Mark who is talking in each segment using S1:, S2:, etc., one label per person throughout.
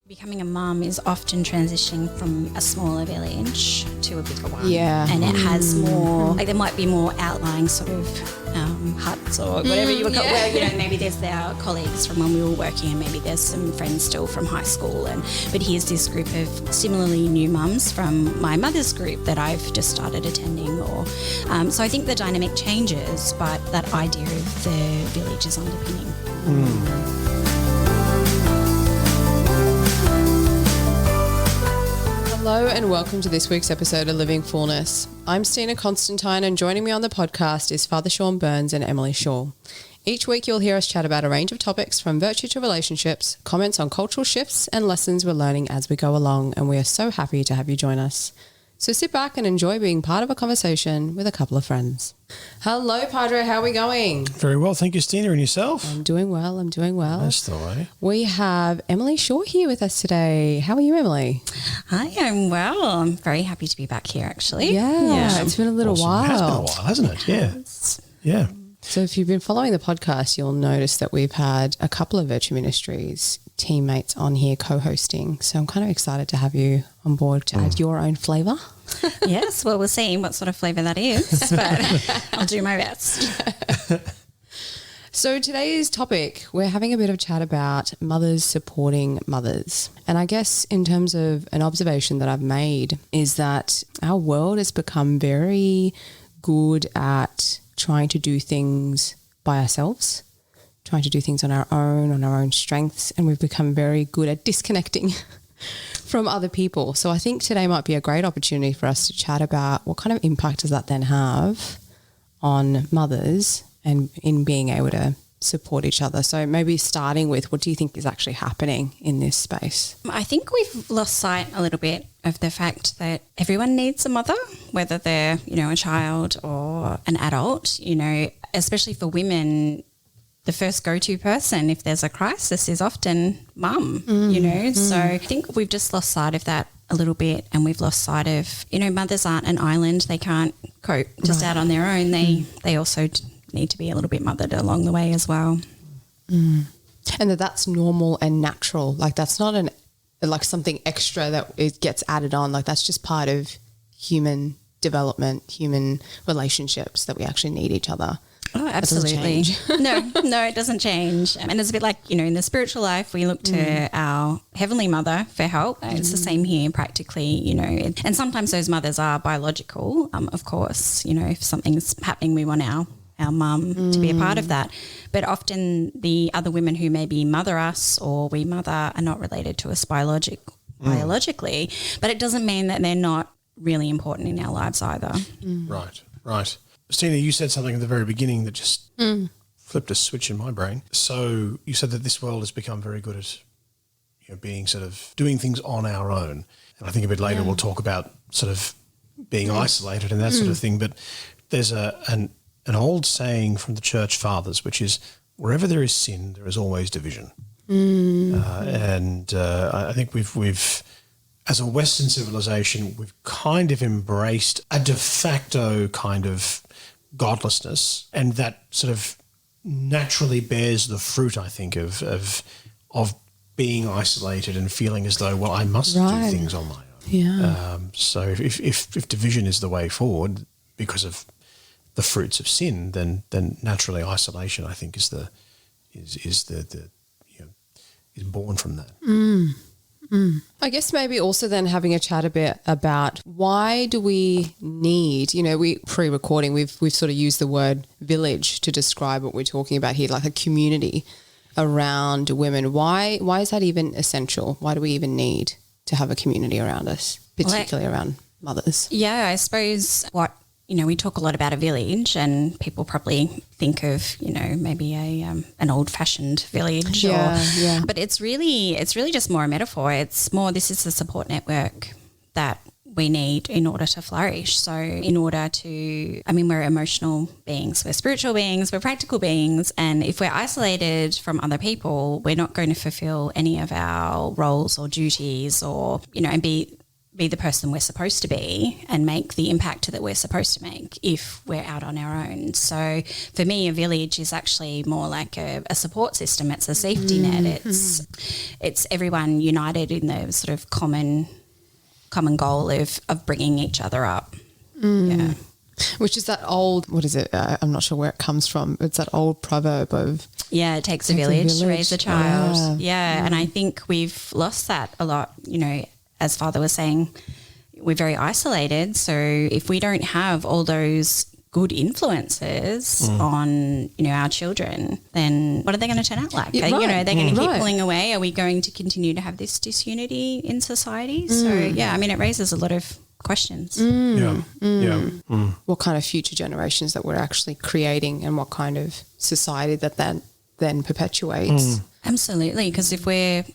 S1: Becoming a mum is often transitioning from a smaller village to a bigger one.
S2: Yeah.
S1: And it has more, like there might be more outlying sort of huts or whatever you would call it. Where, you know, maybe there's our colleagues from when we were working and maybe there's some friends still from high school. But here's this group of similarly new mums from my mother's group that I've just started attending. So I think the dynamic changes, but that idea of the village is underpinning.
S2: Hello and welcome to this week's episode of Living Fullness. I'm Stina Constantine and joining me on the podcast is Father Sean Burns and Emily Shaw. Each week you'll hear us chat about a range of topics from virtue to relationships, comments on cultural shifts and lessons we're learning as we go along, and we are so happy to have you join us. So sit back and enjoy being part of a conversation with a couple of friends. Hello, Padre. How are we going?
S3: Very well. Thank you, Stina. And yourself?
S2: I'm doing well.
S3: That's the way.
S2: We have Emily Shaw here with us today. How are you, Emily?
S1: Hi, I'm well. I'm very happy to be back here, actually.
S2: Yeah. It's been a little while.
S3: It has been a while, hasn't it? Yeah.
S2: So if you've been following the podcast, you'll notice that we've had a couple of Virtue Ministries teammates on here co-hosting. So I'm kind of excited to have you on board to add your own flavour.
S1: Yes, well, we'll see what sort of flavour that is, but I'll do my best.
S2: So today's topic, we're having a bit of a chat about mothers supporting mothers. And I guess in terms of an observation that I've made is that our world has become very good at trying to do things by ourselves, trying to do things on our own strengths, and we've become very good at disconnecting from other people. So I think today might be a great opportunity for us to chat about what kind of impact does that then have on mothers and in being able to support each other. So maybe starting with, what do you think is actually happening in this space?
S1: I think we've lost sight a little bit of the fact that everyone needs a mother, whether they're, a child or an adult, especially for women. The first go-to person if there's a crisis is often mum, So I think we've just lost sight of that a little bit, and we've lost sight of, mothers aren't an island. They can't cope just out on their own. They also need to be a little bit mothered along the way as well.
S2: And that's normal and natural. Like that's not something extra that it gets added on. Like that's just part of human development, human relationships, that we actually need each other.
S1: Oh, absolutely. No, it doesn't change. And it's a bit like, in the spiritual life, we look to our Heavenly Mother for help. It's the same here practically, and sometimes those mothers are biological, of course. If something's happening, we want our mum to be a part of that. But often the other women who maybe mother us or we mother are not related to us biologically, but it doesn't mean that they're not really important in our lives either.
S3: Right. Stina, you said something at the very beginning that just flipped a switch in my brain. So you said that this world has become very good at being sort of doing things on our own. And I think a bit later we'll talk about sort of being isolated and that sort of thing. But there's an old saying from the church fathers, which is, wherever there is sin, there is always division. I think we've as a Western civilization, we've kind of embraced a de facto kind of godlessness, and that sort of naturally bears the fruit, I think, of being isolated and feeling as though, well, I must do things on my own.
S2: Yeah.
S3: So if division is the way forward because of the fruits of sin, then naturally isolation, I think, is born from that.
S2: I guess maybe also then having a chat a bit about why do we need, we pre-recording, we've sort of used the word village to describe what we're talking about here, like a community around women. Why is that even essential? Why do we even need to have a community around us, particularly around mothers?
S1: Yeah, I suppose we talk a lot about a village, and people probably think of, maybe an old-fashioned village. But it's really just more a metaphor. It's more, this is the support network that we need in order to flourish. So in order to, we're emotional beings, we're spiritual beings, we're practical beings, and if we're isolated from other people, we're not going to fulfill any of our roles or duties or, and be be the person we're supposed to be and make the impact that we're supposed to make if we're out on our own. So for me, a village is actually more like a support system. It's a safety net. It's everyone united in the sort of common goal of bringing each other up. Yeah.
S2: Which is that old, what is it? I'm not sure where it comes from. It's that old proverb of...
S1: Yeah, it takes a village to raise a child. Yeah. And I think we've lost that a lot, you know. As Father was saying, we're very isolated. So if we don't have all those good influences on, you know, our children, then what are they going to turn out like? You know, they're going to keep pulling away. Are we going to continue to have this disunity in society? So, yeah, I mean, it raises a lot of questions.
S2: What kind of future generations that we're actually creating and what kind of society that then perpetuates.
S1: Absolutely, because if we're,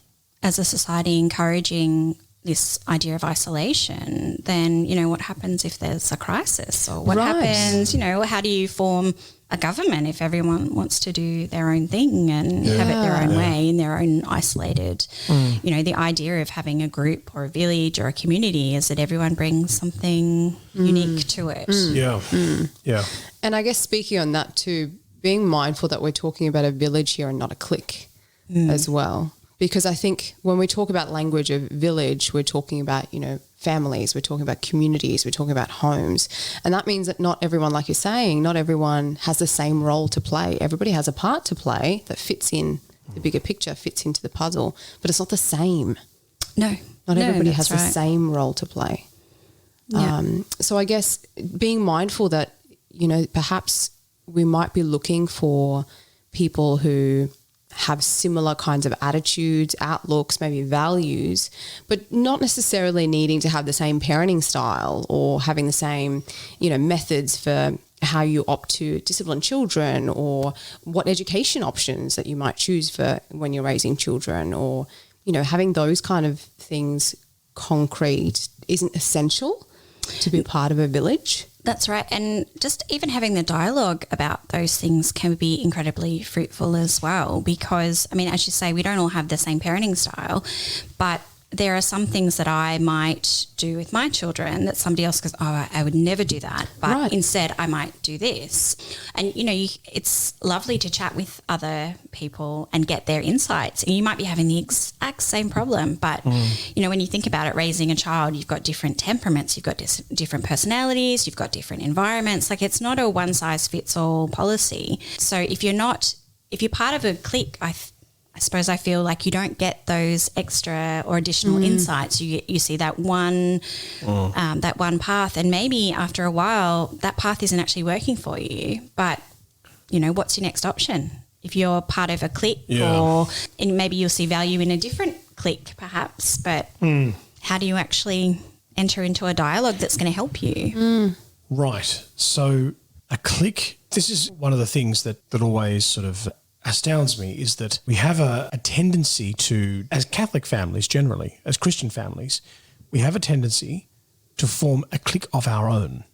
S1: as a society, encouraging this idea of isolation, then, you know, what happens if there's a crisis, or what happens, you know, how do you form a government if everyone wants to do their own thing and have it their own way in their own isolated, you know, the idea of having a group or a village or a community is that everyone brings something unique to it.
S2: And I guess speaking on that too, being mindful that we're talking about a village here and not a clique as well. Because I think when we talk about language of village, we're talking about, you know, families, we're talking about communities, we're talking about homes. And that means that not everyone, like you're saying, not everyone has the same role to play. Everybody has a part to play that fits in the bigger picture, fits into the puzzle, but it's not the same.
S1: No.
S2: Not everybody has the same role to play.
S1: Yeah.
S2: So I guess being mindful that, you know, perhaps we might be looking for people who have similar kinds of attitudes, outlooks, maybe values, but not necessarily needing to have the same parenting style or having the same, you know, methods for how you opt to discipline children, or what education options that you might choose for when you're raising children, or, you know, having those kind of things concrete isn't essential to be part of a village.
S1: That's right. And just even having the dialogue about those things can be incredibly fruitful as well, because, I mean, as you say, we don't all have the same parenting style, but there are some things that I might do with my children that somebody else goes, oh, I would never do that. But instead I might do this. And, you know, it's lovely to chat with other people and get their insights. And you might be having the exact same problem. But, you know, when you think about it, raising a child, you've got different temperaments, you've got different personalities, you've got different environments. Like, it's not a one-size-fits-all policy. So if you're part of a clique, I suppose I feel like you don't get those extra or additional insights. You see that one path, and maybe after a while that path isn't actually working for you. But, you know, what's your next option? If you're part of a clique, and maybe you'll see value in a different clique perhaps, but how do you actually enter into a dialogue that's going to help you?
S3: Right. So a clique, this is one of the things that always sort of astounds me, is that we have a tendency to, as Catholic families generally, as Christian families, we have a tendency to form a clique of our own,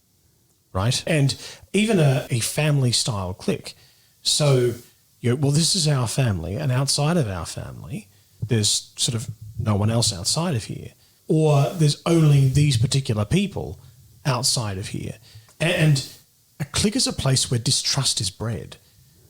S3: right? And even a family-style clique. So, you know, well, this is our family, and outside of our family, there's sort of no one else outside of here. Or there's only these particular people outside of here. And a clique is a place where distrust is bred.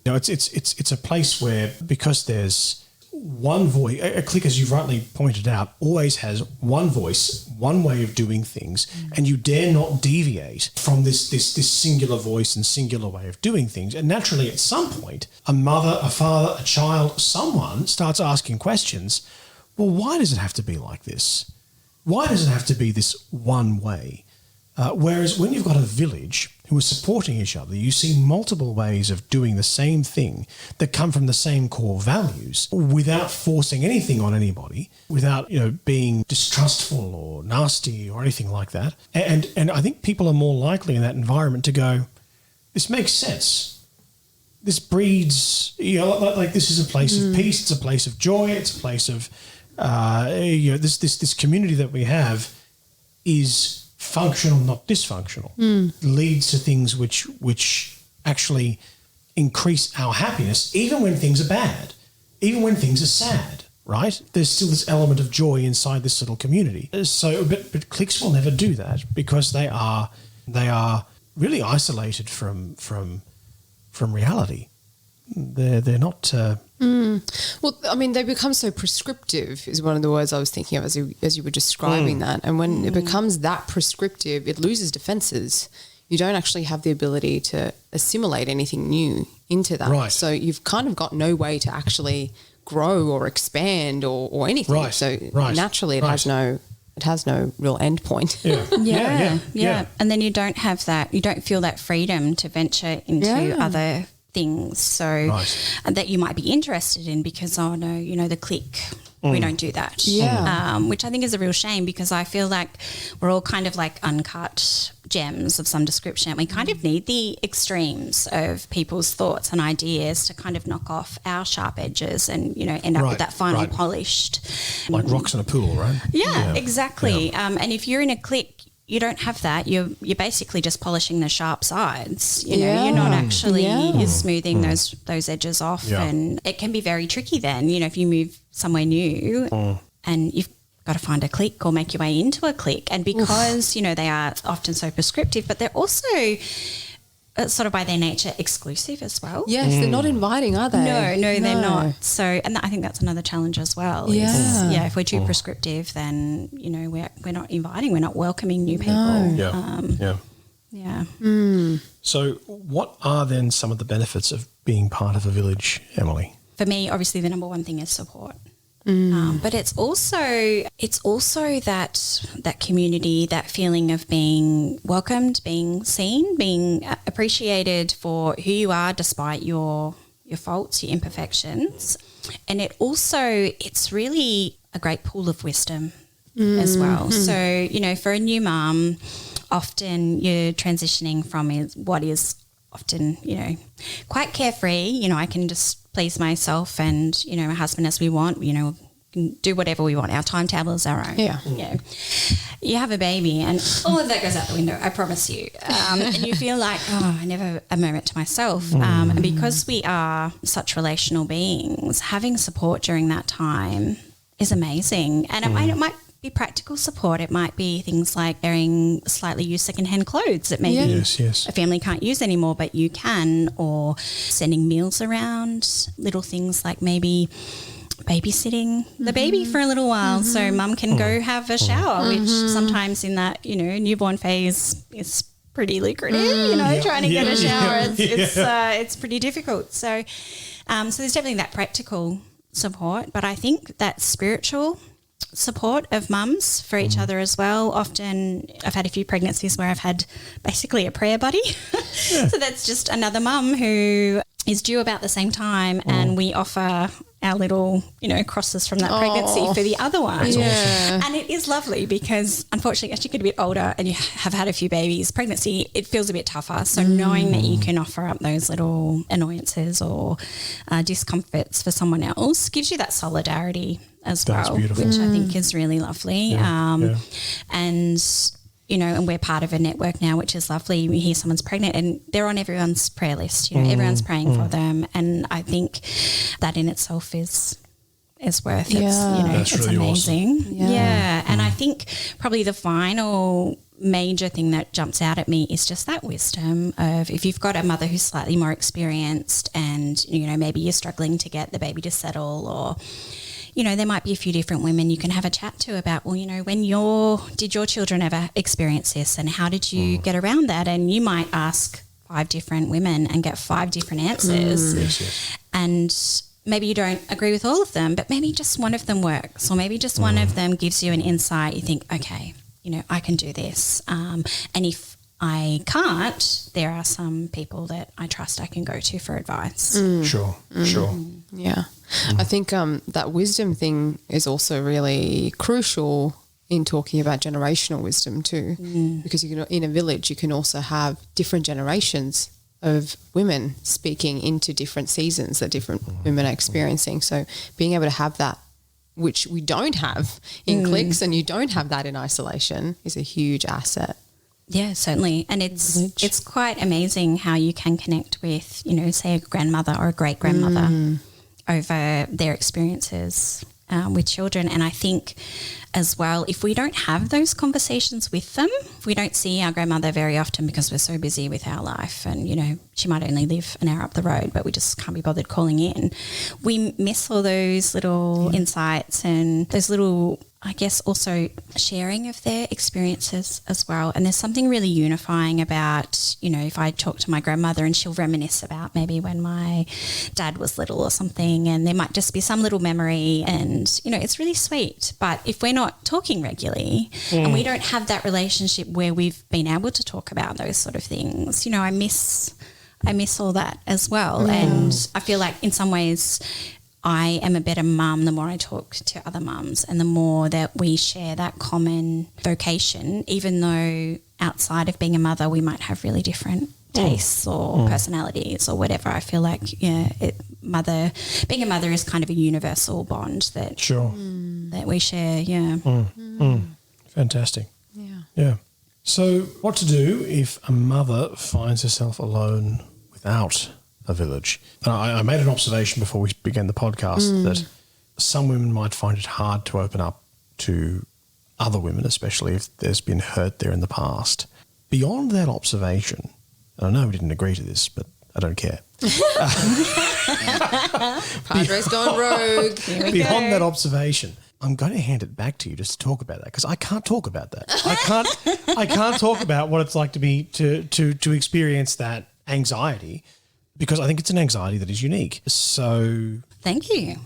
S3: You know, it's a place where, because there's one voice, a clique, as you've rightly pointed out, always has one voice, one way of doing things, and you dare not deviate from this singular voice and singular way of doing things. And naturally, at some point, a mother, a father, a child, someone starts asking questions. Well, why does it have to be like this? Why does it have to be this one way? Whereas when you've got a village who are supporting each other, you see multiple ways of doing the same thing that come from the same core values without forcing anything on anybody, without, you know, being distrustful or nasty or anything like that. And I think people are more likely in that environment to go, this makes sense. This breeds, you know, like this is a place of peace, it's a place of joy, it's a place of, you know, this community that we have is functional, not dysfunctional, leads to things which actually increase our happiness, even when things are bad, even when things are sad, right? There's still this element of joy inside this little community. So, but cliques will never do that because they are really isolated from reality. They're not.
S2: Well, I mean, they become so prescriptive is one of the words I was thinking of as you were describing that. And when it becomes that prescriptive, it loses defenses. You don't actually have the ability to assimilate anything new into that.
S3: Right.
S2: So you've kind of got no way to actually grow or expand or anything.
S3: Right.
S2: So
S3: Right.
S2: naturally it
S3: Right.
S2: has no real end point.
S1: Yeah. And then you don't have that, you don't feel that freedom to venture into other things. So that you might be interested in because, oh no, the clique, we don't do that.
S2: Yeah.
S1: Which I think is a real shame because I feel like we're all kind of like uncut gems of some description. We kind of need the extremes of people's thoughts and ideas to kind of knock off our sharp edges and, end up with that final polished.
S3: Like rocks in a pool, right?
S1: Yeah, exactly.
S3: Yeah.
S1: And if you're in a clique, you don't have that. You're basically just polishing the sharp sides. You're not actually you're smoothing those edges off, and it can be very tricky. Then if you move somewhere new and you've got to find a clique or make your way into a clique, and because they are often so prescriptive, but they're also sort of by their nature exclusive as well.
S2: Yes, they're not inviting, are they?
S1: No, they're not. So, and I think that's another challenge as well.
S2: Yeah.
S1: If we're too prescriptive, then we're not inviting, we're not welcoming new people. Yeah.
S3: So, what are then some of the benefits of being part of a village, Emily?
S1: For me, obviously, the number one thing is support. But it's also that community, that feeling of being welcomed, being seen, being appreciated for who you are despite your faults, your imperfections. And it's really a great pool of wisdom as well. So, for a new mum, often you're transitioning from what is often, quite carefree. I can just please myself and, my husband as we want, we can do whatever we want. Our timetable is our own.
S2: Yeah.
S1: You have a baby and all of that goes out the window, I promise you. And you feel like, I never have a moment to myself. And because we are such relational beings, having support during that time is amazing. And it might be practical support. It might be things like wearing slightly used secondhand clothes that maybe a family can't use anymore, but you can, or sending meals around, little things like maybe babysitting the baby for a little while so mum can go have a shower, which sometimes in that, newborn phase is pretty lucrative, trying to get a shower. It's pretty difficult. So there's definitely that practical support, but I think that spiritual support of mums for each other as well. Often I've had a few pregnancies where I've had basically a prayer buddy. So that's just another mum who is due about the same time and we offer our little, crosses from that pregnancy for the other one.
S3: That's
S2: awesome.
S1: And it is lovely because unfortunately as you get a bit older and you have had a few babies, pregnancy, it feels a bit tougher. So knowing that you can offer up those little annoyances or discomforts for someone else gives you that solidarity as
S3: That's
S1: well,
S3: beautiful.
S1: which I think is really lovely. And and we're part of a network now, which is lovely. We hear someone's pregnant and they're on everyone's prayer list. Everyone's praying for them. And I think that in itself is worth it.
S3: That's
S1: it's
S3: really
S1: amazing.
S2: awesome.
S1: Yeah. And I think probably the final major thing that jumps out at me is just that wisdom of if you've got a mother who's slightly more experienced and, maybe you're struggling to get the baby to settle or there might be a few different women you can have a chat to about, did your children ever experience this and how did you get around that? And you might ask 5 different women and get 5 different answers. And maybe you don't agree with all of them, but maybe just one of them works or maybe just one of them gives you an insight. You think, okay, I can do this. And if I can't, there are some people that I trust I can go to for advice.
S3: Sure.
S2: Yeah. I think that wisdom thing is also really crucial in talking about generational wisdom too, because in a village you can also have different generations of women speaking into different seasons that different women are experiencing. So being able to have that, which we don't have in cliques and you don't have that in isolation, is a huge asset.
S1: Yeah, certainly. And it's quite amazing how you can connect with, say a grandmother or a great grandmother over their experiences with children. And I think as well, if we don't have those conversations with them, if we don't see our grandmother very often because we're so busy with our life and, you know, she might only live an hour up the road, but we just can't be bothered calling in, we miss all those little insights and those little, I guess, also sharing of their experiences as well. And there's something really unifying about, you know, if I talk to my grandmother and she'll reminisce about maybe when my dad was little or something, and there might just be some little memory and, you know, it's really sweet. But if we're not talking regularly and we don't have that relationship where we've been able to talk about those sort of things, you know, I miss all that as well. And I feel like in some ways I am a better mum the more I talk to other mums and the more that we share that common vocation, even though outside of being a mother we might have really different tastes or personalities or whatever. I feel like, being a mother is kind of a universal bond that that we share.
S3: Fantastic. Yeah. So what to do if a mother finds herself alone without a village? And I made an observation before we began the podcast that some women might find it hard to open up to other women, especially if there's been hurt there in the past. Beyond that observation, and I know we didn't agree to this, but I don't care.
S2: Padre's gone rogue.
S3: Beyond that observation, I'm going to hand it back to you just to talk about that, because I can't talk about that. I can't talk about what it's like to experience that anxiety, because I think it's an anxiety that is unique. So
S1: thank you.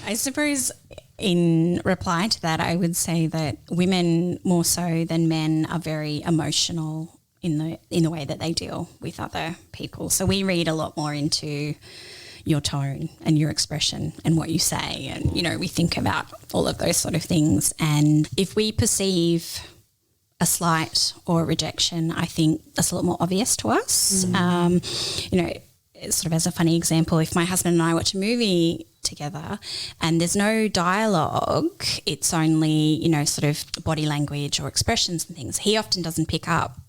S1: I suppose in reply to that, I would say that women more so than men are very emotional in the way that they deal with other people. So we read a lot more into your tone and your expression and what you say, and, you know, we think about all of those sort of things. And if we perceive a slight or a rejection, I think that's a lot more obvious to us. You know, sort of as a funny example, if my husband and I watch a movie together and there's no dialogue, it's only, you know, sort of body language or expressions and things, he often doesn't pick up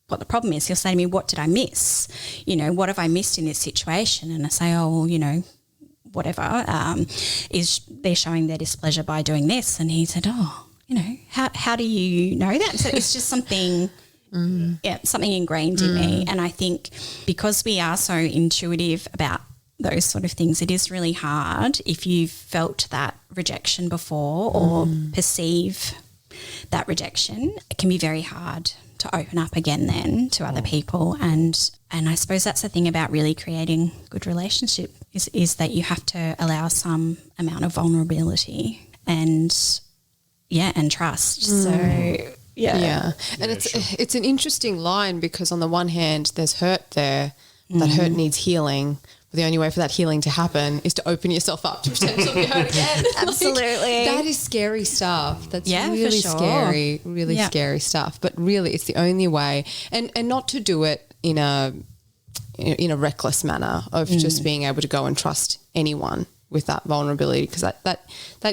S1: what the problem is. He'll say to me, what did I miss? You know, what have I missed in this situation? And I say, oh, well, you know, whatever, is they're showing their displeasure by doing this. And he said, oh, you know, how do you know that? So it's just something, something ingrained in me. And I think because we are so intuitive about those sort of things, it is really hard if you've felt that rejection before or perceive that rejection. It can be very hard to open up again then to other people. And I suppose that's the thing about really creating good relationship is that you have to allow some amount of vulnerability and trust. So and
S2: it's an interesting line, because on the one hand there's hurt there, that hurt needs healing. But the only way for that healing to happen is to open yourself up to potentially be hurt again.
S1: Absolutely.
S2: That is scary stuff. That's
S1: really
S2: really scary, really scary stuff. But really it's the only way, and not to do it in a reckless manner of just being able to go and trust anyone with that vulnerability, because that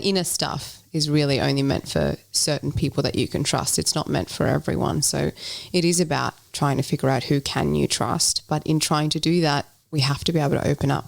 S2: inner stuff is really only meant for certain people that you can trust. It's not meant for everyone. So it is about trying to figure out who can you trust. But in trying to do that, we have to be able to open up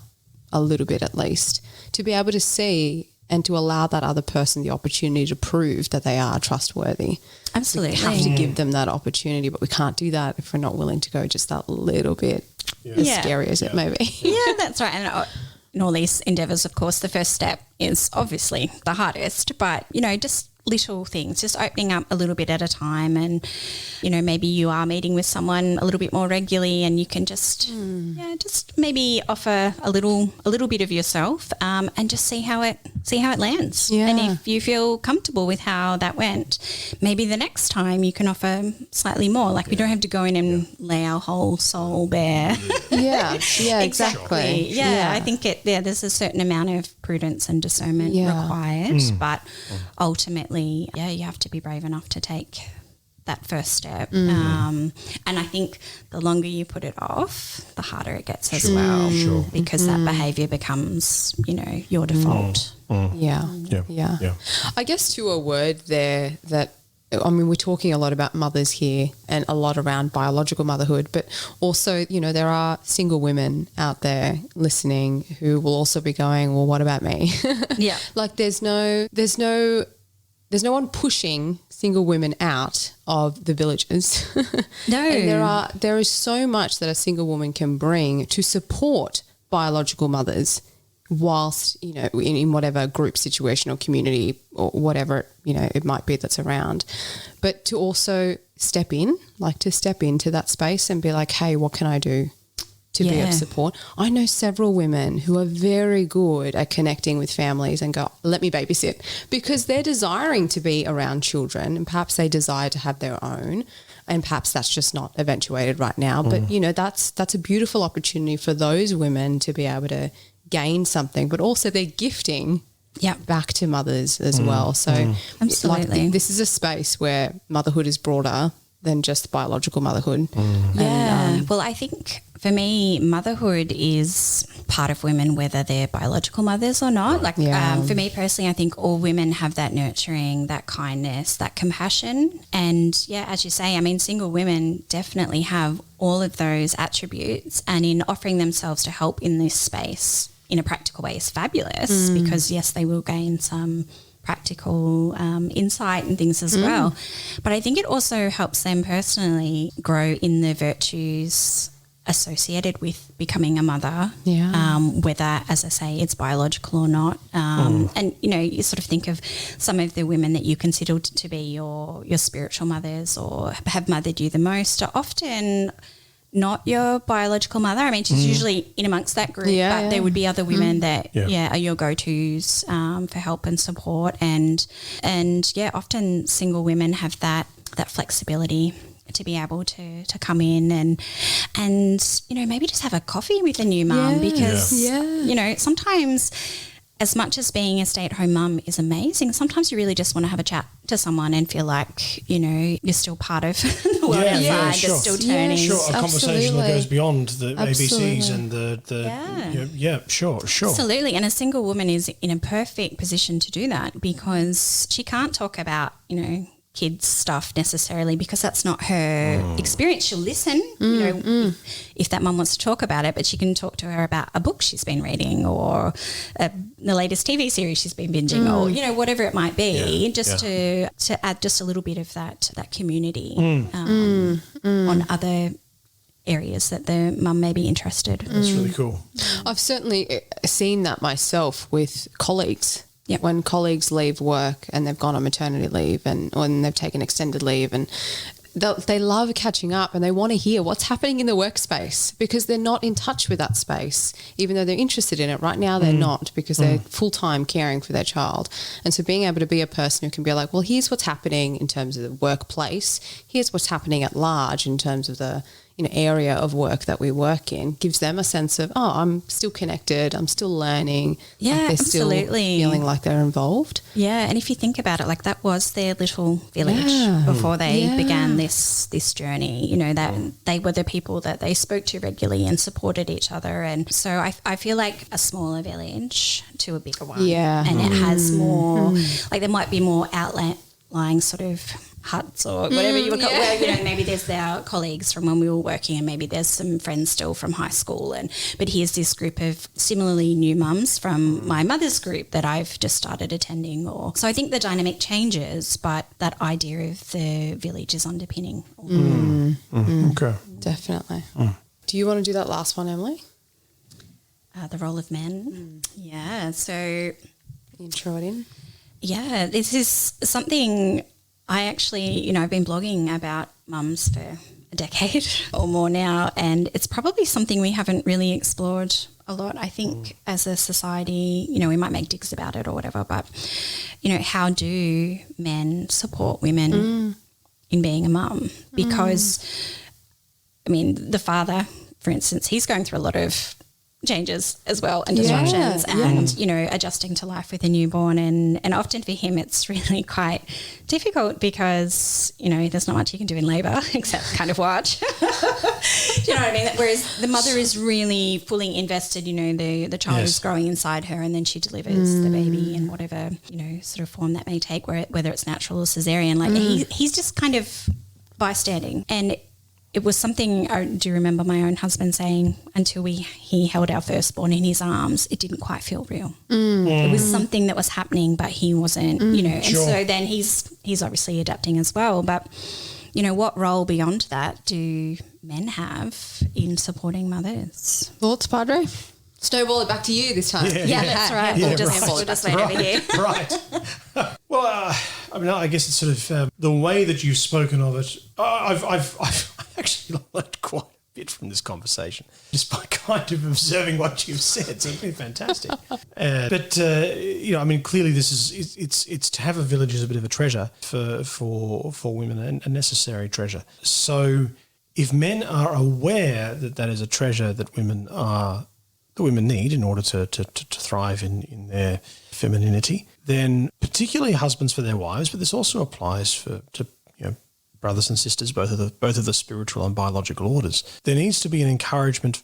S2: a little bit at least, to be able to see and to allow that other person the opportunity to prove that they are trustworthy.
S1: Absolutely.
S2: We have to give them that opportunity, but we can't do that if we're not willing to go just that little bit, as scary as it may be.
S1: Yeah, that's right. And in all these endeavours, of course, the first step is obviously the hardest, but, you know, just little things, just opening up a little bit at a time. And, you know, maybe you are meeting with someone a little bit more regularly and you can just maybe offer a little bit of yourself and just see how it lands.
S2: Yeah.
S1: And if you feel comfortable with how that went, maybe the next time you can offer slightly more. Like we don't have to go in and lay our whole soul bare.
S2: Yeah, exactly.
S1: Yeah, I think there's a certain amount of prudence and discernment required, but ultimately, you have to be brave enough to take that first step. And I think the longer you put it off, the harder it gets as well, because that behaviour becomes, you know, your default.
S2: Yeah. I guess to a word there that I mean, we're talking a lot about mothers here and a lot around biological motherhood, but also, you know, there are single women out there listening who will also be going, well, what about me?
S1: Yeah.
S2: Like there's no one pushing single women out of the villages.
S1: No.
S2: And there is so much that a single woman can bring to support biological mothers whilst, you know, in whatever group situation or community or whatever, you know, it might be that's around. But to also step into that space and be like, hey, what can I do to be of support? I know several women who are very good at connecting with families and go, let me babysit, because they're desiring to be around children and perhaps they desire to have their own. And perhaps that's just not eventuated right now. But, you know, that's a beautiful opportunity for those women to be able to gain something, but also they're gifting back to mothers as well. So
S1: absolutely,
S2: like, this is a space where motherhood is broader than just biological motherhood.
S1: Well, I think for me, motherhood is part of women, whether they're biological mothers or not. Like for me personally, I think all women have that nurturing, that kindness, that compassion. And as you say, I mean, single women definitely have all of those attributes, and in offering themselves to help in this space in a practical way is fabulous, because yes, they will gain some practical insight and things as well. But I think it also helps them personally grow in the virtues associated with becoming a mother, whether, as I say, it's biological or not. And, you know, you sort of think of some of the women that you consider to be your spiritual mothers or have mothered you the most are often not your biological mother. I mean, she's usually in amongst that group, but there would be other women that, are your go-tos for help and support. And often single women have that flexibility to be able to come in and, you know, maybe just have a coffee with a new mum because, you know, sometimes as much as being a stay-at-home mum is amazing, sometimes you really just want to have a chat to someone and feel like, you know, you're still part of the world outside,
S3: sure.
S1: that's still turning.
S3: Sure, a conversation that goes beyond the
S2: Absolutely.
S3: ABCs and the sure.
S1: Absolutely, and a single woman is in a perfect position to do that because she can't talk about, you know, kids stuff necessarily because that's not her experience. She'll listen, you know, if that mum wants to talk about it, but she can talk to her about a book she's been reading or the latest TV series she's been binging or, you know, whatever it might be, just to add just a little bit of that community on other areas that the mum may be interested.
S3: That's really cool.
S2: I've certainly seen that myself with colleagues.
S1: Yep.
S2: When colleagues leave work and they've gone on maternity leave and when they've taken extended leave and they love catching up and they want to hear what's happening in the workspace because they're not in touch with that space, even though they're interested in it. Right now they're not because they're full-time caring for their child. And so being able to be a person who can be like, well, here's what's happening in terms of the workplace, here's what's happening at large in terms of the, you know, area of work that we work in, gives them a sense of, oh, I'm still connected, I'm still learning.
S1: Yeah,
S2: like they're
S1: absolutely.
S2: still feeling like they're involved.
S1: Yeah, and if you think about it, like that was their little village before they began this journey. You know, that they were the people that they spoke to regularly and supported each other. And so I feel like a smaller village to a bigger one.
S2: Yeah.
S1: And it has more, like there might be more outlying sort of huts or whatever you would call it. Well, you know, maybe there's our colleagues from when we were working and maybe there's some friends still from high school. But here's this group of similarly new mums from my mother's group that I've just started attending. So I think the dynamic changes, but that idea of the village is underpinning.
S3: Okay.
S2: Definitely. Do you want to do that last one, Emily?
S1: The role of men. Yeah. So
S2: Intro it in.
S1: yeah, this is something I actually, you know, I've been blogging about mums for a decade or more now, and it's probably something we haven't really explored a lot. I think as a society, you know, we might make digs about it or whatever, but, you know, how do men support women in being a mum? Because, I mean, the father, for instance, he's going through a lot of changes as well and disruptions and, you know, adjusting to life with a newborn. And often for him, it's really quite difficult because, you know, there's not much you can do in labour except kind of watch. Do you know what I mean? Whereas the mother is really fully invested, you know, the child is growing inside her and then she delivers the baby and whatever whatever, sort of form that may take, whether it's natural or cesarean. Like he's just kind of bystanding. And it was something I do remember my own husband saying, until he held our firstborn in his arms, it didn't quite feel real. It was something that was happening, but he wasn't, and so then he's obviously adapting as well. But, what role beyond that do men have in supporting mothers?
S2: Thoughts, Padre? Snowball it back to you this time.
S1: Yeah, that's right.
S3: Yeah,
S1: We'll just wait over here.
S3: Right. Well, I guess it's sort of the way that you've spoken of it. I've actually learned quite a bit from this conversation, just by kind of observing what you've said. So it's been fantastic. But clearly this is it's to have a village is a bit of a treasure for women, and a necessary treasure. So if men are aware that is a treasure that women need in order to thrive in their femininity, then particularly husbands for their wives, but this also applies to brothers and sisters, both of the spiritual and biological orders. There needs to be an encouragement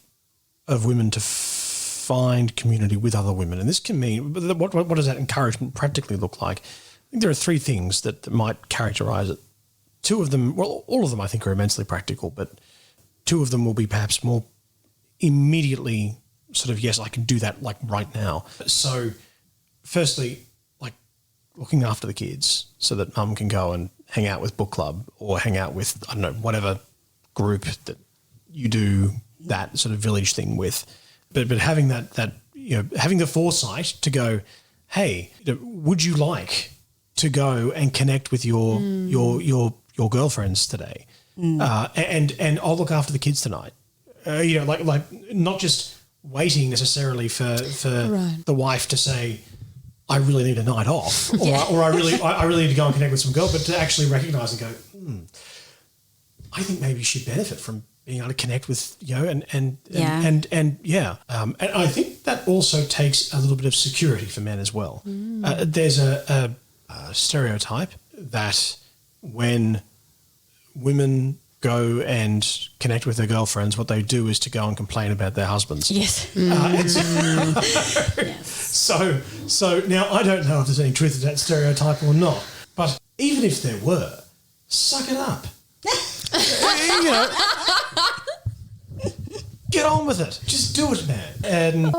S3: of women to find community with other women, and this can mean what does that encouragement practically look like? I think there are three things that might characterise it. Two of them, well, all of them I think are immensely practical, but two of them will be perhaps more immediately sort of, yes, I can do that like right now. So firstly, like looking after the kids so that mum can go and hang out with book club or hang out with, I don't know, whatever group that you do that sort of village thing with. But having that having the foresight to go, hey, would you like to go and connect with your girlfriends today? And I'll look after the kids tonight. Like not just waiting necessarily for the wife to say, I really need a night off, or I really need to go and connect with some girl, but to actually recognise and go, I think maybe she'd benefit from being able to connect with and I think that also takes a little bit of security for men as well. There's a stereotype that when women go and connect with their girlfriends, what they do is to go and complain about their husbands.
S1: Yes.
S3: So now I don't know if there's any truth to that stereotype or not, but even if there were, suck it up. Get on with it. Just do it, man. And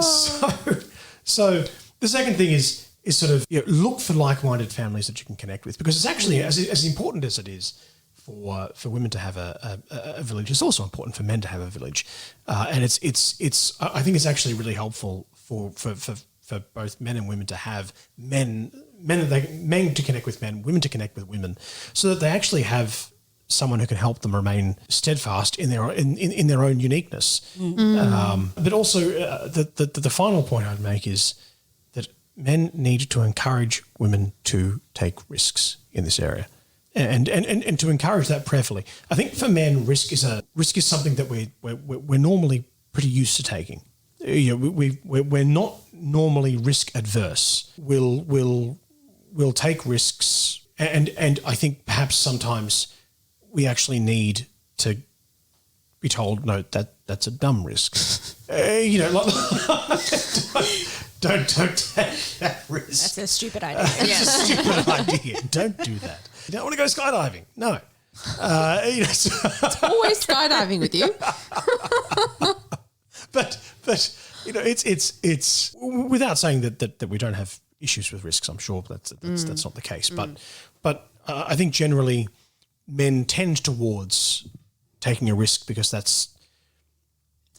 S3: so the second thing is sort of look for like-minded families that you can connect with, because it's actually as important as it is for women to have a village, it's also important for men to have a village, and it's I think it's actually really helpful for both men and women to have men to connect with men, women to connect with women, so that they actually have someone who can help them remain steadfast in their own uniqueness. But also the final point I'd make is that men need to encourage women to take risks in this area. And to encourage that prayerfully. I think for men, risk is something that we're normally pretty used to taking. We're not normally risk adverse. We'll take risks, and I think perhaps sometimes we actually need to be told, no, that's a dumb risk. Don't take that risk.
S1: That's a stupid idea.
S3: That's a stupid idea. Don't do that. You don't want to go skydiving. No.
S2: It's always skydiving with you.
S3: But it's without saying that we don't have issues with risks. I'm sure that's not the case. But I think generally men tend towards taking a risk because it's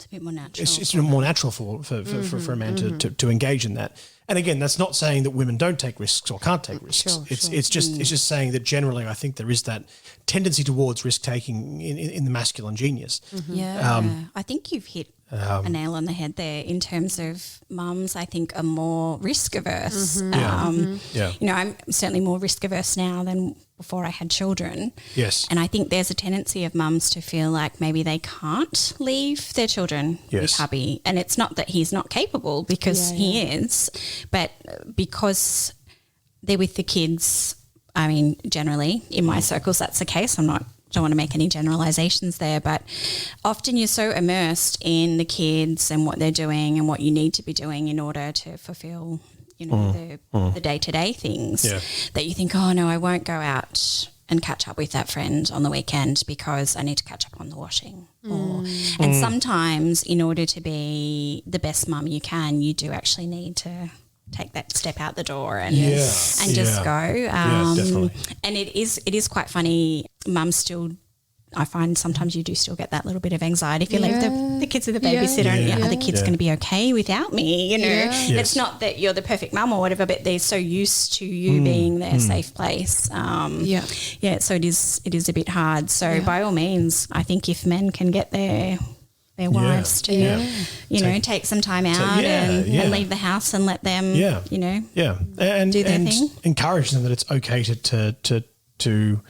S1: a bit more natural.
S3: It's more natural for a man to engage in that. And again, that's not saying that women don't take risks or can't take risks. It's just saying that generally I think there is that tendency towards risk taking in the masculine genius.
S1: I think you've hit a nail on the head there in terms of mums, I think, are more risk averse. I'm certainly more risk averse now than before I had children.
S3: Yes.
S1: And I think there's a tendency of mums to feel like maybe they can't leave their children with hubby. And it's not that he's not capable, because he is, but because they're with the kids, I mean, generally in my circles that's the case. Don't want to make any generalizations there, but often you're so immersed in the kids and what they're doing and what you need to be doing in order to fulfill the day-to-day things that you think, oh, no, I won't go out and catch up with that friend on the weekend because I need to catch up on the washing. And sometimes in order to be the best mum you can, you do actually need to take that step out the door and just go.
S3: Definitely.
S1: And it is quite funny. Mum still, I find sometimes you do still get that little bit of anxiety if you leave the kids with a babysitter and are the kids going to be okay without me? It's not that you're the perfect mum or whatever, but they're so used to you being their safe place. So it is a bit hard. So by all means, I think if men can get their wives to, take some time out and leave the house and let them,
S3: and
S1: do their thing.
S3: Encourage them that it's okay to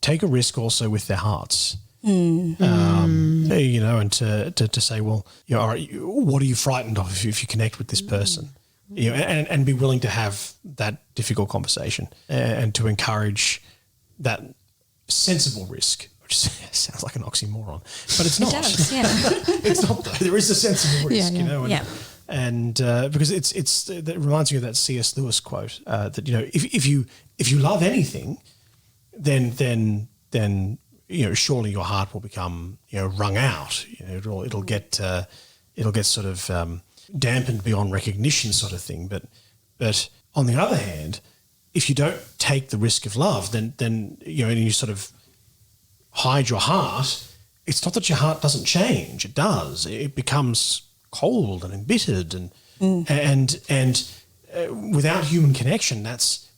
S3: take a risk also with their hearts. And to say, well, all right, what are you frightened of if you connect with this person? And be willing to have that difficult conversation and to encourage that sensible risk. Which sounds like an oxymoron, but it's not. It does, it's not. There is a sensible risk, and because it reminds me of that C.S. Lewis quote that if you love anything, then surely your heart will become wrung out. It'll get sort of dampened beyond recognition, sort of thing. But on the other hand, if you don't take the risk of love, then and you sort of hide your heart, it's not that your heart doesn't change. It does. It becomes cold and embittered and without human connection, that's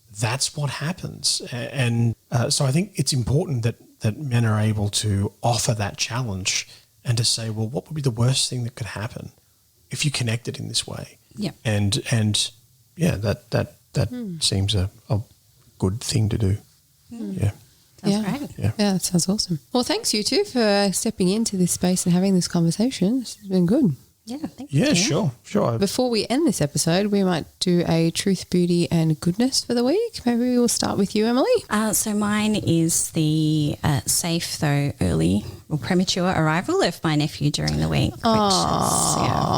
S3: what happens. And so I think it's important that men are able to offer that challenge and to say, well, what would be the worst thing that could happen if you connected in this way?
S1: Yeah.
S3: And that seems a good thing to do. Yeah.
S1: That's great.
S2: Yeah, that sounds awesome. Well, thanks you two for stepping into this space and having this conversation. It's been good.
S1: Yeah, thank you.
S3: Yeah, sure.
S2: Before we end this episode, we might do a truth, beauty and goodness for the week. Maybe we'll start with you, Emily.
S1: So mine is the safe though early or premature arrival of my nephew during the week, which is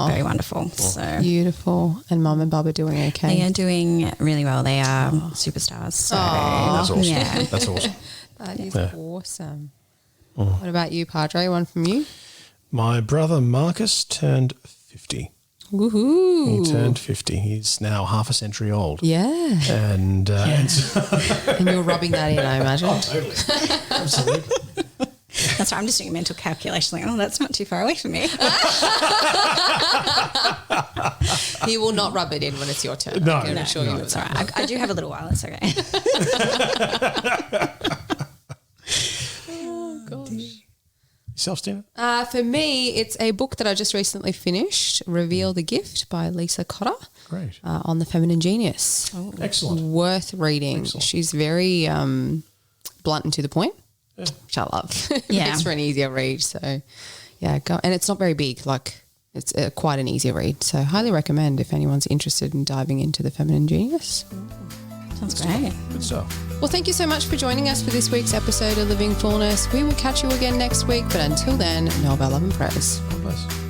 S1: very wonderful. So
S2: beautiful. And Mum and Bub are doing okay?
S1: They are doing really well. They are superstars. So
S3: that's awesome.
S1: Yeah.
S3: That's awesome.
S2: That is awesome. What about you, Padre? One from you?
S3: My brother Marcus turned 50.
S2: Woohoo!
S3: He turned 50. He's now half a century old.
S2: Yeah.
S3: And
S2: you're rubbing that in, I imagine.
S3: Oh, totally. Absolutely.
S1: That's right. I'm just doing a mental calculation. Like, that's not too far away from me.
S2: He will not rub it in when it's your turn.
S3: No,
S2: I'm sure you
S1: it's all right. I do have a little while. It's okay.
S2: Oh, gosh.
S3: Yourself, Stina?
S2: For me, it's a book that I just recently finished, Reveal the Gift by Lisa Cotter.
S3: Great.
S2: On the feminine genius.
S3: Oh. Excellent.
S2: Worth reading. Excellent. She's very blunt and to the point, which I love.
S1: Yeah.
S2: Makes for an easier read. So, yeah, go. And it's not very big. Like, it's quite an easy read. So, highly recommend if anyone's interested in diving into the feminine genius.
S1: Sounds great.
S3: Good stuff.
S2: Well, thank you so much for joining us for this week's episode of Living Fullness. We will catch you again next week, but until then, know of our love and prayers.
S3: God bless.